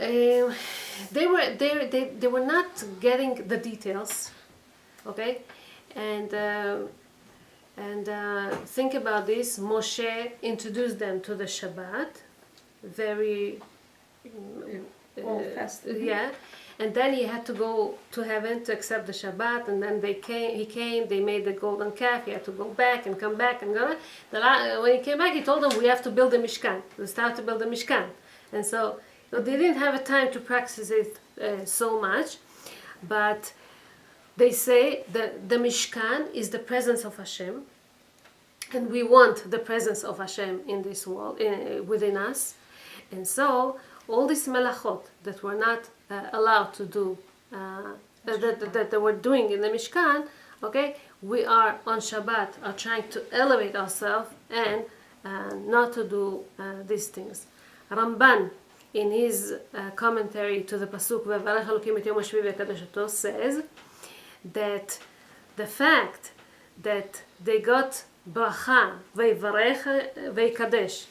They were not getting the details, okay, and think about this. Moshe introduced them to the Shabbat, very fast. yeah, and then he had to go to heaven to accept the Shabbat, and then he came, they made the golden calf, he had to go back and come back and go. When he came back, he told them, we have to build the Mishkan. We start to build the Mishkan. And so they didn't have a time to practice it so much, but they say that the Mishkan is the presence of Hashem, and we want the presence of Hashem in this world, within us. And so all these melachot that were not allowed to do, that they were doing in the Mishkan, okay, we are on Shabbat are trying to elevate ourselves and not to do these things. Ramban, in his commentary to the pasuk "V'varech Elokim et Yom HaShvi v'Yakadosh Oto," says that the fact that they got bracha v'Yivarech v'Yikadesh,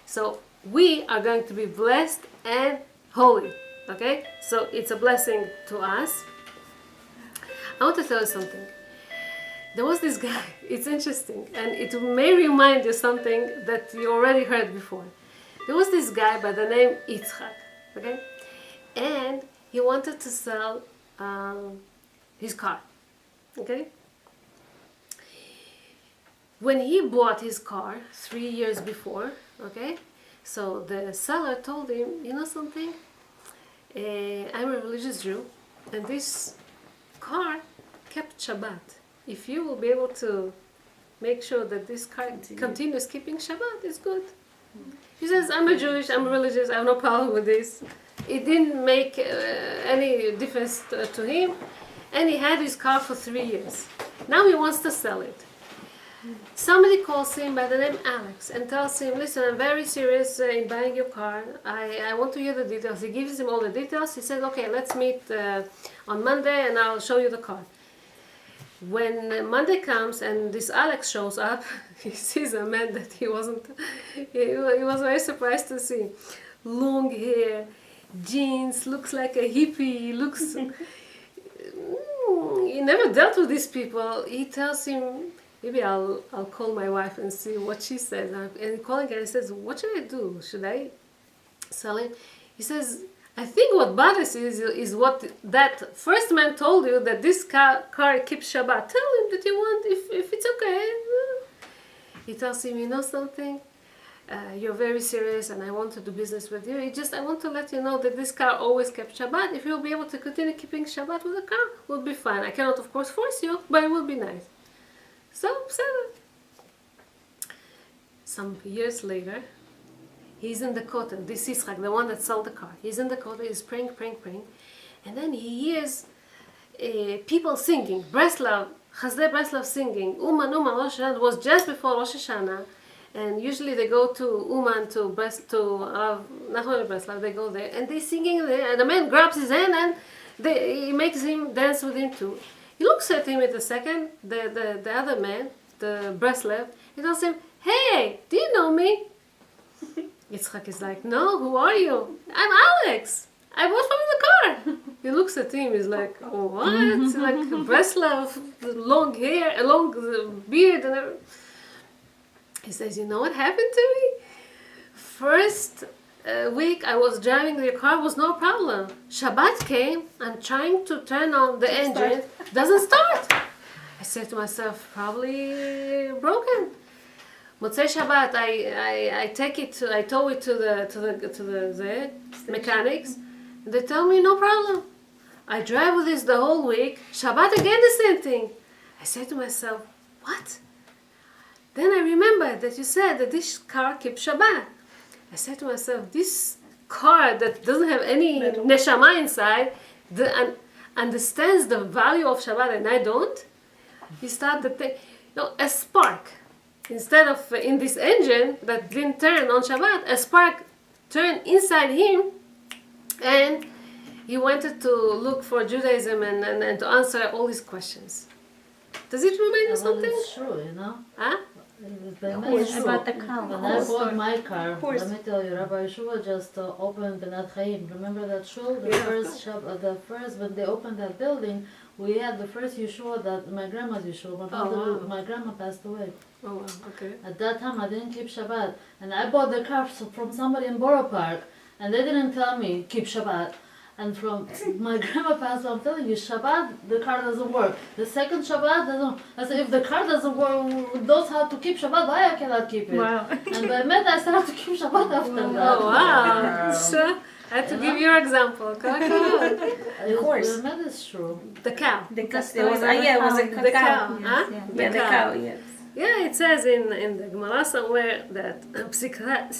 so we are going to be blessed and holy. Okay, so it's a blessing to us. I want to tell you something. There was this guy. It's interesting, and it may remind you something that you already heard before. There was this guy by the name Yitzchak, okay, and he wanted to sell his car, okay. When he bought his car 3 years before, okay, so the seller told him, you know something, I'm a religious Jew, and this car kept Shabbat. If you will be able to make sure that this car continues keeping Shabbat, it's good. He says, I'm a Jewish, I'm religious, I have no problem with this. It didn't make any difference to him, and he had his car for 3 years. Now he wants to sell it. Somebody calls him by the name Alex and tells him, listen, I'm very serious in buying your car. I want to hear the details. He gives him all the details. He says, okay, let's meet on Monday and I'll show you the car. When Monday comes and this Alex shows up, he sees a man that he was very surprised to see. Long hair, jeans, looks like a hippie, looks... he never dealt with these people. He tells him, maybe I'll call my wife and see what she says. And calling her, he says, what should I do? Should I sell it? He says, I think what bothers you is what that first man told you, that this car keeps Shabbat. Tell him that you want, if it's okay. He tells him, you know something? You're very serious and I want to do business with you. I want to let you know that this car always kept Shabbat. If you'll be able to continue keeping Shabbat with the car, we'll be fine. I cannot, of course, force you, but it will be nice. So, some years later, he's in the Kodesh, this Yitzchak, the one that sold the car. He's in the Kodesh, he's praying, and then he hears people singing, Breslav, Chazdei Breslav singing, Uman, Rosh Hashanah. It was just before Rosh Hashanah, and usually they go to Uman, to Nachman Breslav, they go there, and they're singing there, and the man grabs his hand, and he makes him dance with him too. He looks at him at a second, the other man, the Breslav, he tells him, hey, do you know me? Yitzchak is like, no, who are you? I'm Alex. I bought from the car. He looks at him, he's like, oh, what? It's like Breslav, long hair, long beard, and everything. He says, you know what happened to me? First week I was driving the car, was no problem. Shabbat came, I'm trying to turn on the engine, doesn't start. I said to myself, probably broken. Motzei Shabbat, I tow it to the mechanics, and they tell me no problem. I drive with this the whole week. Shabbat again the same thing. I say to myself, what? Then I remember that you said that this car keeps Shabbat. I said to myself, this car that doesn't have any neshama inside, understands the value of Shabbat and I don't. You start to think, a spark. Instead of in this engine that didn't turn on Shabbat, a spark turned inside him, and he wanted to look for Judaism and to answer all his questions. Does it remind you something? It's true, you know. Huh? About the cow. When I bought my car, let me tell you, Rabbi Yehoshua just opened Benat Chaim. Remember that shul? The first when they opened that building, we had the first Yeshua that my grandma's Yeshua. My grandma passed away. Oh wow, okay. At that time, I didn't keep Shabbat, and I bought the car from somebody in Borough Park, and they didn't tell me keep Shabbat. And from my grandma passed away, I'm telling you, Shabbat, the car doesn't work. The second Shabbat doesn't. I said, if the car doesn't work, knows how to keep Shabbat, why I cannot keep it? Wow. And by Med, I started to keep Shabbat after that. Oh wow! So I had to give your example. Come on. Of course. The Med is true. The cow. The cow. It was a The cow. cow, Yes, huh? yeah. The Yeah, the cow. cow. Yes. Yeah, it says in the Gemara somewhere that Psikta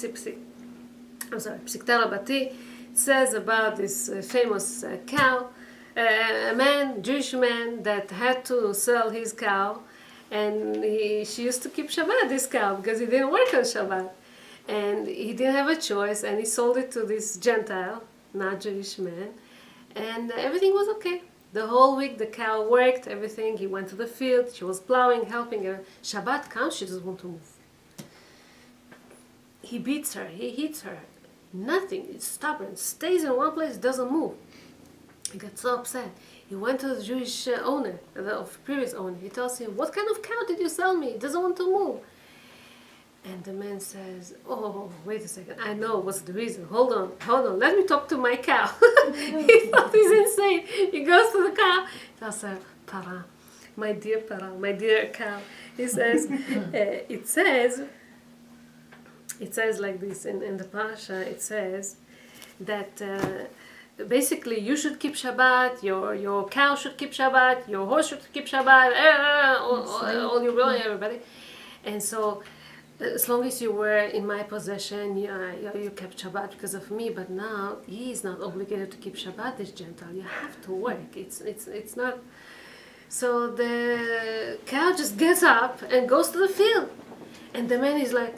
Bati says about this famous cow, a man, Jewish man, that had to sell his cow, and she used to keep Shabbat, this cow, because he didn't work on Shabbat. And he didn't have a choice, and he sold it to this Gentile, not Jewish man, and everything was okay. The whole week the cow worked, everything. He went to the field, she was plowing, helping her. Shabbat comes, she doesn't want to move. He beats her, he hits her. Nothing, it's stubborn, stays in one place, doesn't move. He got so upset. He went to the Jewish owner, the previous owner. He tells him, what kind of cow did you sell me? It doesn't want to move. And the man says, oh, wait a second, I know what's the reason. Hold on, let me talk to my cow. He thought he's insane. He goes to the cow, he tells her, Para, my dear cow. He says, it says like this in the parasha, it says that basically you should keep Shabbat, your cow should keep Shabbat, your horse should keep Shabbat, all your everybody. And so as long as you were in my possession, you kept Shabbat because of me, but now he is not obligated to keep Shabbat, this Gentile. You have to work. It's not. So the cow just gets up and goes to the field. And the man is like,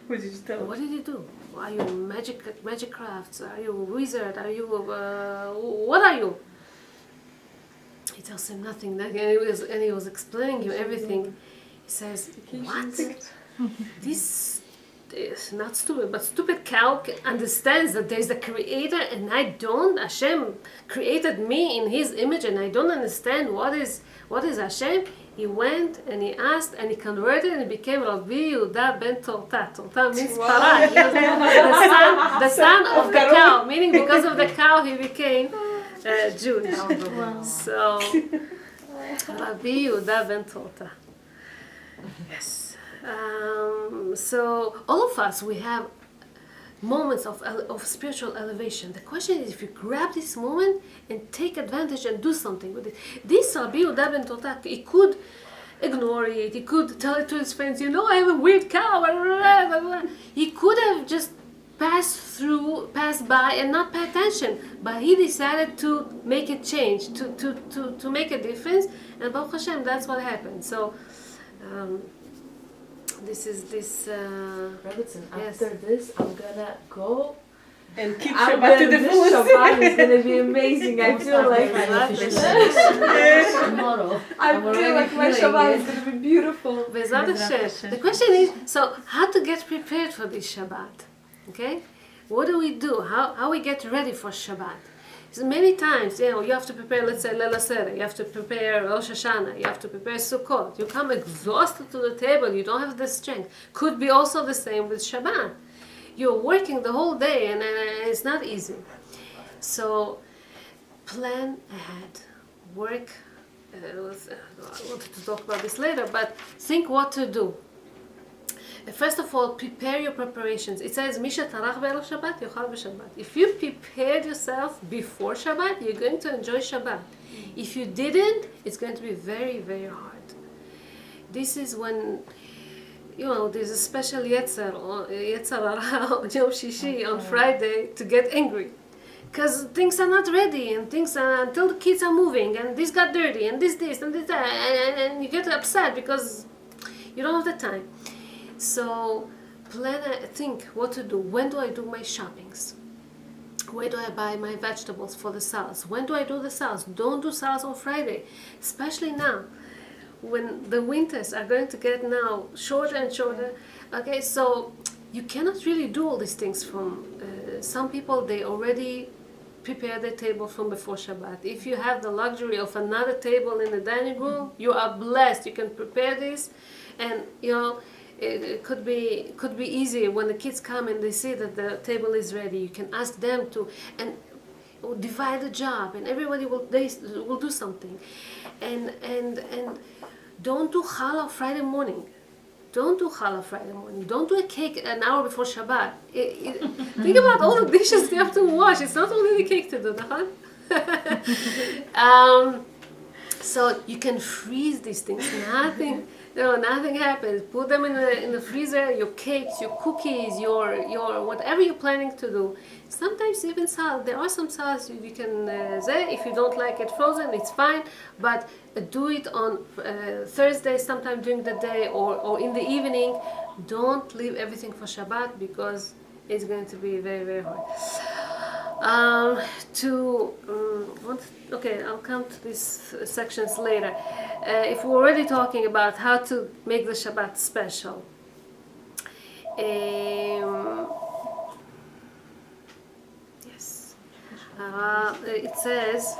What did you tell? what did you do? Are you magic crafts? Are you a wizard? Are you what are you? He tells him nothing. And he was explaining him everything. He says, what? This is not stupid, but stupid cow understands that there's a creator and I don't. Hashem created me in his image and I don't understand what is Hashem. He went and he asked and he converted and he became Rabbi Yehuda ben Torta. Torta means para. He was the son of the cow, meaning because of the cow he became Jewish. So Rabbi Yehuda ben Torta. Yes. So all of us, we have moments of spiritual elevation. The question is if you grab this moment and take advantage and do something with it. This Rabbi Yehuda ben Torta, he could ignore it, he could tell it to his friends, I have a weird cow, he could have just passed by and not pay attention, but he decided to make a change, to make a difference, and Baruch Hashem, that's what happened. So this is this. Robertson, yes. after this, I'm gonna go. And keep I'm Shabbat to gonna, the this fullest. Shabbat is gonna be amazing. I feel like Tomorrow. I feel like my Shabbat is gonna be beautiful. Bezrat Hashem. The question is, so how to get prepared for this Shabbat? Okay, what do we do? How we get ready for Shabbat? So many times, you have to prepare, let's say, Leil HaSeder, you have to prepare Rosh Hashanah, you have to prepare Sukkot. You come exhausted to the table, you don't have the strength. Could be also the same with Shabbat. You're working the whole day and it's not easy. So plan ahead, work. I wanted to talk about this later, but think what to do. First of all, prepare your preparations. It says, Misha tarach be'erev Shabbat, yochal b'Shabbat. If you prepared yourself before Shabbat, you're going to enjoy Shabbat. If you didn't, it's going to be very, very hard. This is when, there's a special Yetzer Hara on Yom Shishi, on Friday, to get angry. Because things are not ready, and things are, until the kids are moving, and this got dirty, and this, and this, and you get upset because you don't have the time. So think what to do. When do I do my shoppings? Where do I buy my vegetables for the salads? When do I do the salads? Don't do salads on Friday, especially now. when the winters are going to get now shorter and shorter, okay, so you cannot really do all these things from, some people, they already prepare the table from before Shabbat. If you have the luxury of another table in the dining room, you are blessed. You can prepare this, and you know it could be easy when the kids come and they see that the table is ready. You can ask them to and divide the job, and everybody will do something, and don't do challah Friday morning. Don't do challah Friday morning. Don't do a cake an hour before Shabbat. Think about all the dishes you have to wash. It's not only the cake to do, so you can freeze these things. Nothing happens. Put them in the freezer. Your cakes, your cookies, your whatever you're planning to do. Sometimes even salad. There are some salads you can if you don't like it frozen, it's fine. But do it on Thursday, sometime during the day or in the evening. Don't leave everything for Shabbat because it's going to be very, very hard. Okay, I'll come to these sections later. If we're already talking about how to make the Shabbat special, yes, it says,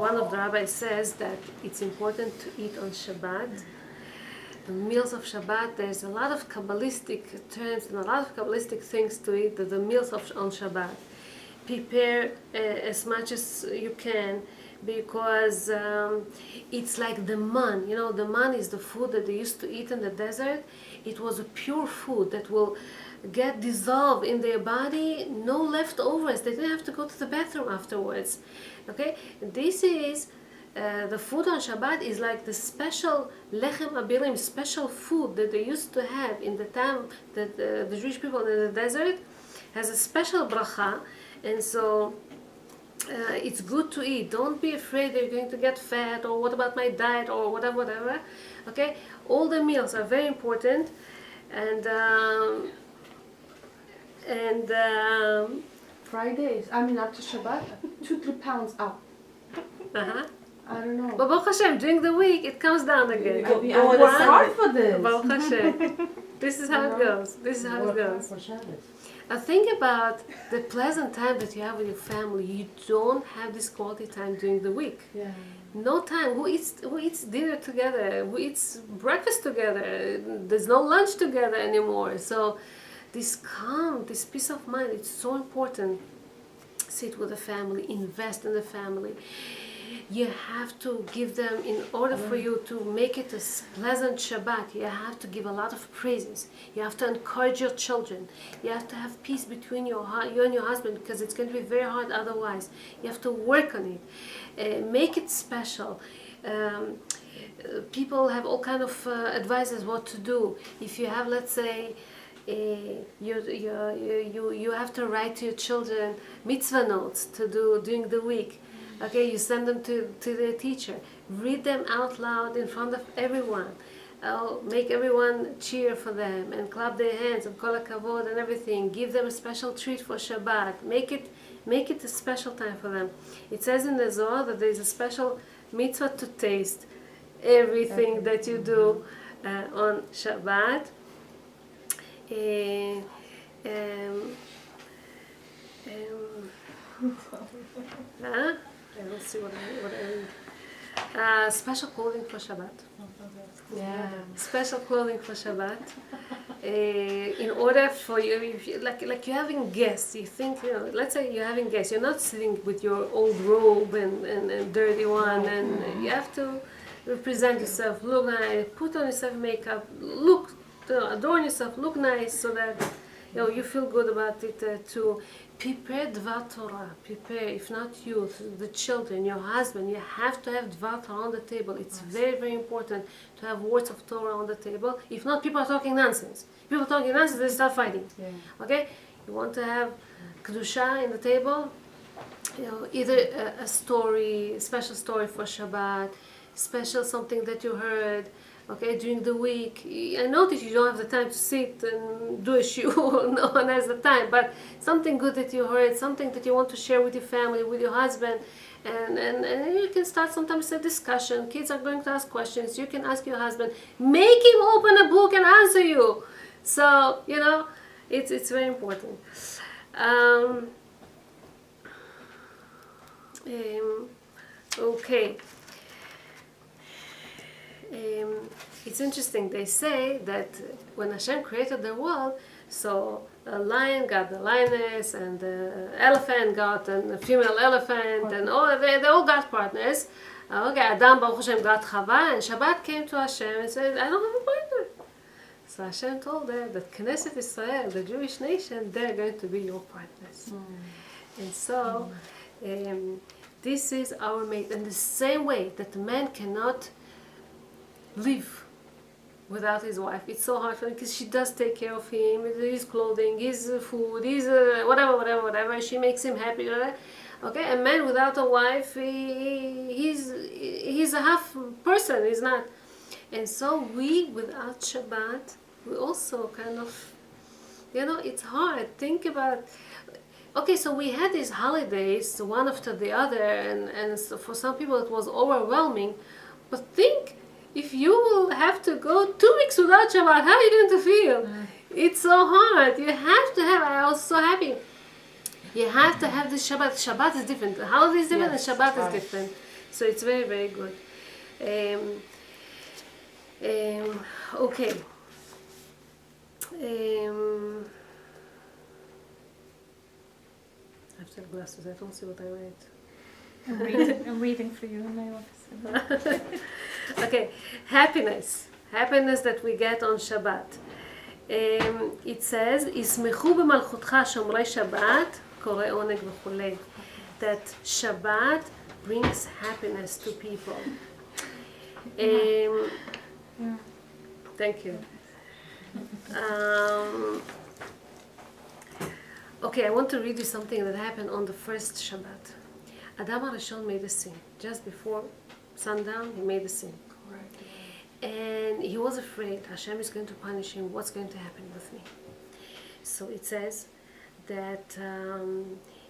one of the rabbis says that it's important to eat on Shabbat. The meals of Shabbat, there's a lot of Kabbalistic terms and a lot of Kabbalistic things to eat, the meals on Shabbat. Prepare as much as you can, because it's like the man. You know, the man is the food that they used to eat in the desert. It was a pure food that will get dissolved in their body, no leftovers. They didn't have to go to the bathroom afterwards. Okay, this is the food on Shabbat is like the special lechem abirim, special food that they used to have in the time that the Jewish people in the desert has a special bracha, and so it's good to eat. Don't be afraid that you're going to get fat, or what about my diet, or whatever. Okay, all the meals are very important, and Fridays, after Shabbat, 2-3 pounds up. I don't know. But Baruch Hashem, during the week it comes down again. I work hard for this. Baruch Hashem. This is how it goes. This is how it goes. Now think about the pleasant time that you have with your family. You don't have this quality time during the week. Yeah. No time. Who eats dinner together? Who eats breakfast together? There's no lunch together anymore. So this calm, this peace of mind, it's so important. Sit with the family, invest in the family. You have to give them, in order for you to make it a pleasant Shabbat, you have to give a lot of praises. You have to encourage your children. You have to have peace between you and your husband, because it's going to be very hard otherwise. You have to work on it. Make it special. People have all kind of advices what to do. If you have, let's say, you have to write to your children mitzvah notes to do during the week. Okay, you send them to their teacher. Read them out loud in front of everyone. Make everyone cheer for them and clap their hands and kol hakavod and everything. Give them a special treat for Shabbat. Make it a special time for them. It says in the Zohar that there is a special mitzvah to taste everything that you do on Shabbat. Let's see what I special clothing for Shabbat. Yeah. Special clothing for Shabbat. In order for you, like you're having guests, you think, let's say you're having guests, you're not sitting with your old robe and dirty one, and you have to present yourself, look nice, put on yourself makeup, adorn yourself, look nice, so that you feel good about it too. Prepare Dvar Torah. Prepare, if not you, the children, your husband. You have to have Dvar Torah on the table. It's very, very important to have words of Torah on the table. If not, people are talking nonsense. People talking nonsense, they start fighting. Yeah. Okay? You want to have Kedusha in the table. Either a story, a special story for Shabbat, special something that you heard, Okay, during the week. I notice you don't have the time to sit and do a shiur. No one has the time. But something good that you heard, something that you want to share with your family, with your husband, and you can start sometimes a discussion. Kids are going to ask questions. You can ask your husband. Make him open a book and answer you. So, you know, it's very important. Okay. It's interesting. They say that when Hashem created the world, so a lion got the lioness, and the elephant got a female elephant, and they all got partners. Okay, Adam Baruch Hashem got Chava, and Shabbat came to Hashem and said, I don't have a partner. So Hashem told her that Knesset Israel, the Jewish nation, they're going to be your partners. And so this is our mate. In the same way that the man cannot live without his wife. It's so hard for him because she does take care of him, his clothing, his food, his whatever. She makes him happy. Okay, a man without a wife, he's a half person. He's not. And so we, without Shabbat, we also kind of, you know, it's hard. Think about. Okay, so we had these holidays, one after the other, and so for some people it was overwhelming. But think, if you will have to go 2 weeks without Shabbat, how are you going to feel? It's so hard. You have to have, I was so happy. You have to have this Shabbat. Shabbat is different. The holiday is different, and Shabbat is different. So it's very, very good. Okay. I have to have glasses. I don't see what I write. I'm reading for you in my office. Okay, happiness that we get on Shabbat. It says, "Yismechu b'malchutcha shomrei Shabbat, korei oneg v'chulei." That Shabbat brings happiness to people. Thank you. Okay, I want to read you something that happened on the first Shabbat. Adam HaRishon made a sin. Just before sundown, he made a sin. And he was afraid Hashem is going to punish him. What's going to happen with me? So it says that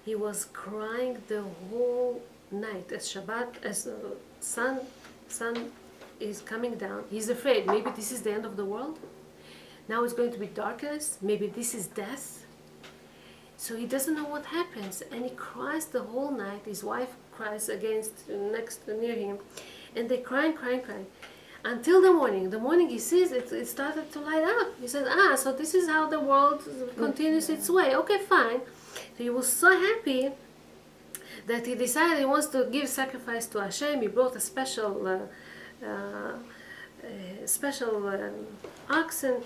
he was crying the whole night as Shabbat, as the sun is coming down. He's afraid. Maybe this is the end of the world. Now it's going to be darkness. Maybe this is death. So he doesn't know what happens, and he cries the whole night. His wife cries near him, and they crying until the morning. The morning he sees it started to light up. He said, so this is how the world continues its way. Okay, fine. So he was so happy that he decided he wants to give sacrifice to Hashem. He brought a special oxen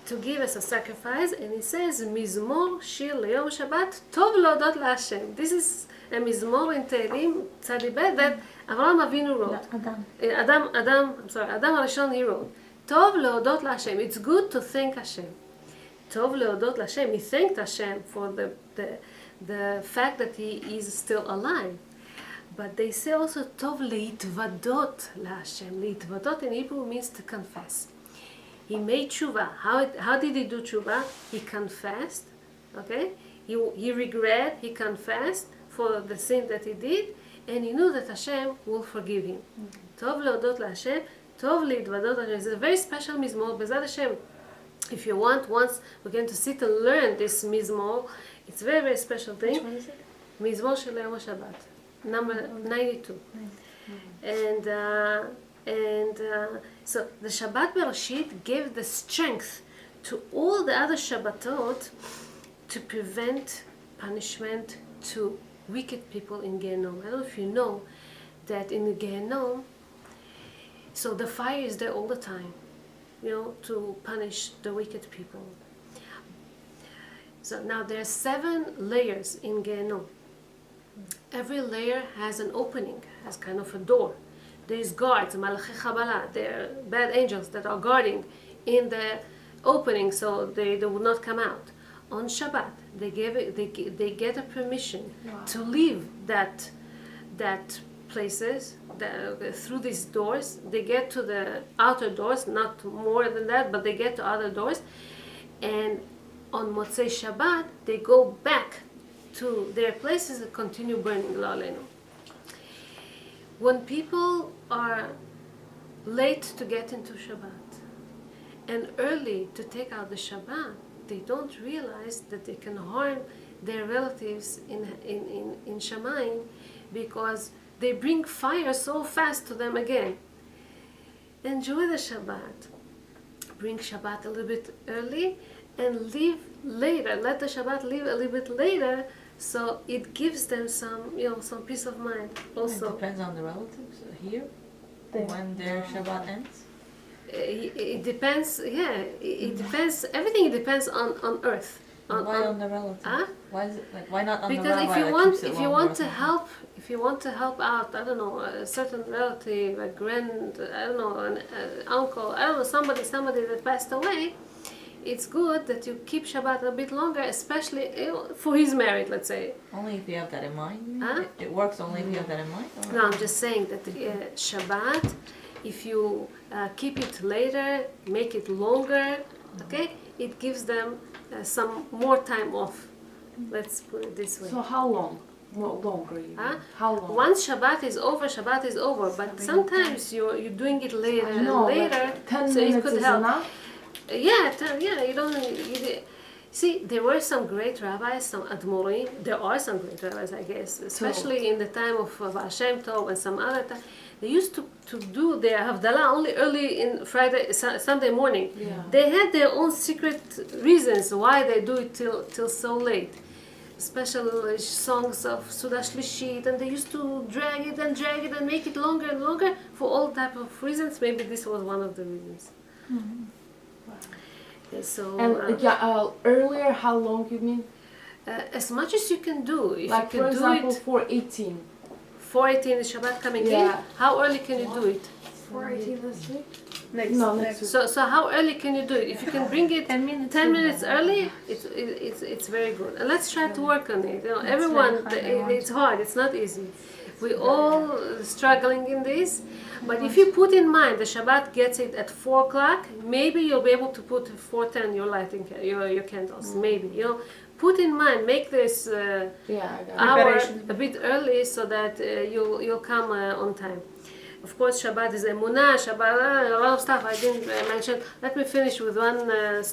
to give us a sacrifice, and he says, Mizmor Shir Leyom Shabbat Tov Leodot LaHashem. This is a Mizmor in Tehillim Tzadi Bet that Avraham Avinu wrote. Adam HaRishon, he wrote. Tov Leodot LaHashem. It's good to thank Hashem. Tov Leodot LaHashem. He thanked Hashem for the fact that he is still alive. But they say also Tov Leitvadot LaHashem. Leitvadot in Hebrew means to confess. He made tshuva. How did he do tshuva? He confessed, okay? He regret, he confessed for the sin that he did, and he knew that Hashem will forgive him. Tov leodot LaHashem, tov leidvadot LaHashem. It's a very special mizmor. B'ezrat Hashem, if you want, once we're going to sit and learn this mizmor. It's a very, very special thing. Which one is it? Mizmor Shel Yom Shabbat, number 92. So the Shabbat Bereshit gave the strength to all the other Shabbatot to prevent punishment to wicked people in Genome. I don't know if you know that in the Genome, so the fire is there all the time, to punish the wicked people. So now there are 7 layers in Genome. Every layer has an opening, has kind of a door. There's guards, Malachei Chabala, they're bad angels that are guarding in the opening so they will not come out. On Shabbat, they get a permission to leave that places through these doors. They get to the outer doors, not more than that, but they get to other doors. And on Motzei Shabbat, they go back to their places and continue burning Lo Aleinu. When people are late to get into Shabbat and early to take out the Shabbat, they don't realize that they can harm their relatives in Shamayim, because they bring fire so fast to them again. Enjoy the Shabbat. Bring Shabbat a little bit early and leave later. Let the Shabbat leave a little bit later, so it gives them some peace of mind. Also, It depends on the relatives here when their Shabbat ends. it depends. Yeah, it depends. Everything depends on earth. Why on the relative? Huh? Why is it like? Why not on the Because rabbi if you that want, keeps it if you longer want or to something? help, if you want to help out, I don't know, a certain relative, a I don't know, an uncle, I don't know, somebody that passed away, it's good that you keep Shabbat a bit longer, especially for his merit, let's say. Only if you have that in mind. Huh? It works only if you have that in mind. Or? No, I'm just saying that Shabbat, if you keep it later, make it longer, okay, it gives them some more time off. Let's put it this way. So how long? More longer even. Huh? How long? Once Shabbat is over, Shabbat is over. But sometimes you're doing it later and No, later, like 10 so it minutes could is help. enough? You don't. See, there were some great rabbis, some admorim. There are some great rabbis, I guess, especially in the time of Hashem Tov and some other time. They used to do their Havdalah only early in Sunday morning. Yeah. They had their own secret reasons why they do it till so late. Special songs of Suda Shlishit, and they used to drag it and make it longer and longer for all type of reasons. Maybe this was one of the reasons. So And earlier, how long you mean? as much as you can do. If Like you for can example, do it 4:18. 4:18 is Shabbat coming in. Yeah. How early can you do it? 4:18 this week? Next, No, next week. So how early can you do it? If you can bring it 10 minutes. 10 minutes early, it's very good. And let's try to work on it. You know, It's everyone, very hard, it's hard. It's not easy. We all struggling in this. But if you put in mind the Shabbat gets it at 4 o'clock, maybe you'll be able to put 4:10 your lighting your candles. Maybe put in mind, make this Yeah, I got it. hour Preparation. a bit early so that you'll come on time. Of course, Shabbat is Emunah, Shabbat, a lot of stuff I didn't mention. Let me finish with one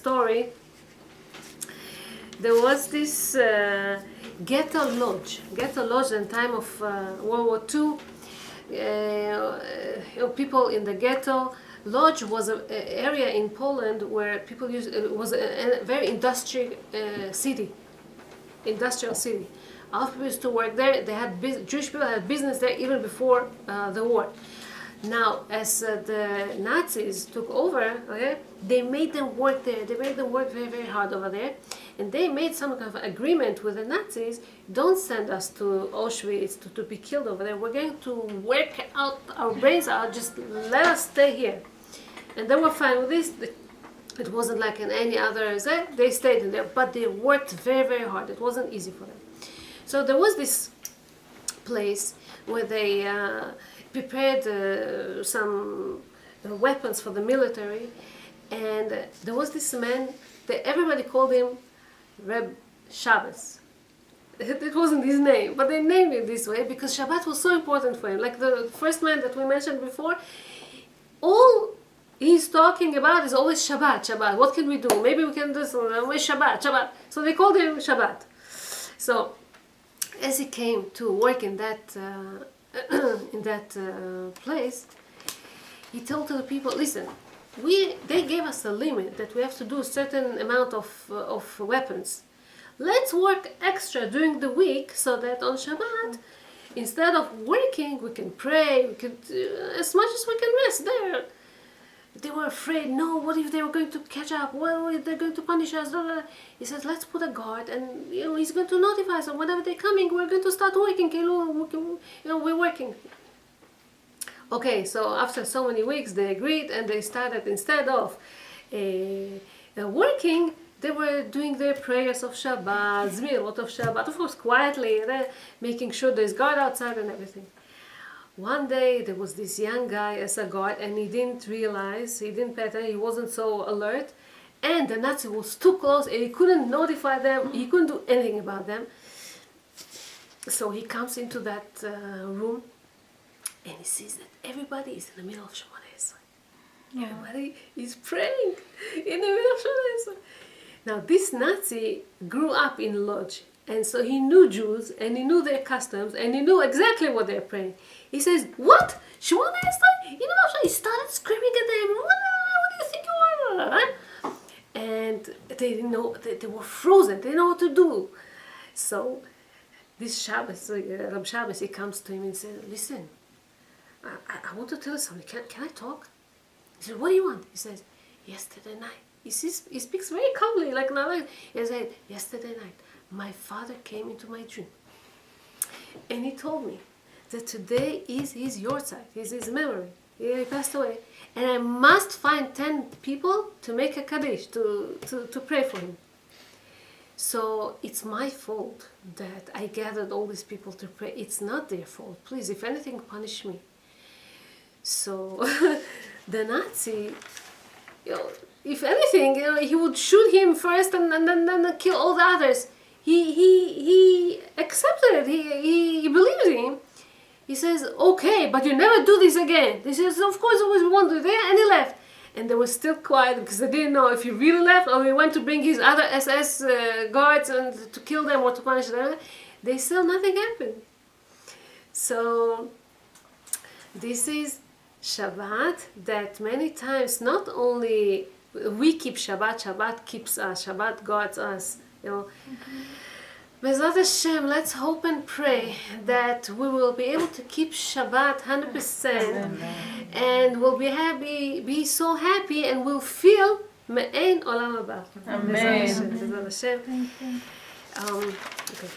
story. There was this ghetto lodge in time of World War II. People in the ghetto lodge was an area in Poland where people used. It was a very industrial city. A lot of people used to work there. They had Jewish people had business there even before the war. Now, as the Nazis took over, okay, they made them work there. They made them work very, very hard over there. And they made some kind of agreement with the Nazis. Don't send us to Auschwitz to be killed over there. We're going to work out our brains out. Just let us stay here. And they were fine with this. It wasn't like in any other. They stayed in there, but they worked very, very hard. It wasn't easy for them. So there was this place where they prepared some weapons for the military, and there was this man that everybody called him Reb Shabbos. It wasn't his name, but they named it this way because Shabbat was so important for him. Like the first man that we mentioned before, all he's talking about is always Shabbat. What can we do? Maybe we can do something. Shabbat. So they called him Shabbat. So as he came to work in that place, he told to the people, listen, they gave us a limit that we have to do a certain amount of weapons. Let's work extra during the week so that on Shabbat, instead of working, we can pray, we can as much as we can rest there. They were afraid, no, what if they were going to catch up? What if they're going to punish us? He says, let's put a guard, and he's going to notify us, and whenever they're coming, we're going to start working. We're working. Okay, so after so many weeks, they agreed, and they started, instead of working, they were doing their prayers of Shabbat, Zmirot of Shabbat, of course, quietly, making sure there's guard outside and everything. one day there was this young guy as a guard, and he didn't realize, he didn't pay attention, he wasn't so alert, and the Nazi was too close, and he couldn't notify them, he couldn't do anything about them. So he comes into that room, and he sees that everybody is in the middle of Shemona Esrei. Everybody is praying in the middle of Shemona Esrei. Now this Nazi grew up in Lodz, and so he knew Jews, and he knew their customs, and he knew exactly what they're praying. He says, "What? Shemona Esrei? You know?" He started screaming at them. What do you think you are? And they didn't know. They were frozen. They didn't know what to do. So this Shabbos, Rab Shabbos, he comes to him and says, "Listen, I want to tell you something. Can I talk?" He said, "What do you want?" He says, "Yesterday night." He speaks very calmly, like now. He said, "Yesterday night, my father came into my dream, and he told me that today is his yortzeit, is his memory. He passed away, and I must find 10 people to make a Kodesh, to pray for him. So it's my fault that I gathered all these people to pray. It's not their fault. Please, if anything, punish me." So the Nazi, if anything, he would shoot him first and then kill all the others. He accepted it. He believed him. He says, "Okay, but you never do this again." He says, "Of course, always we won't do it." And he left. And they were still quiet because they didn't know if he really left or he went to bring his other SS guards and to kill them or to punish them. They still, nothing happened. So this is Shabbat, that many times not only we keep Shabbat, Shabbat keeps us, Shabbat guards us. Bezrat Hashem, let's hope and pray that we will be able to keep Shabbat 100%, and we'll be happy, be so happy, and we'll feel Me'ein Olam Haba. Amen. Bezrat Hashem. Okay.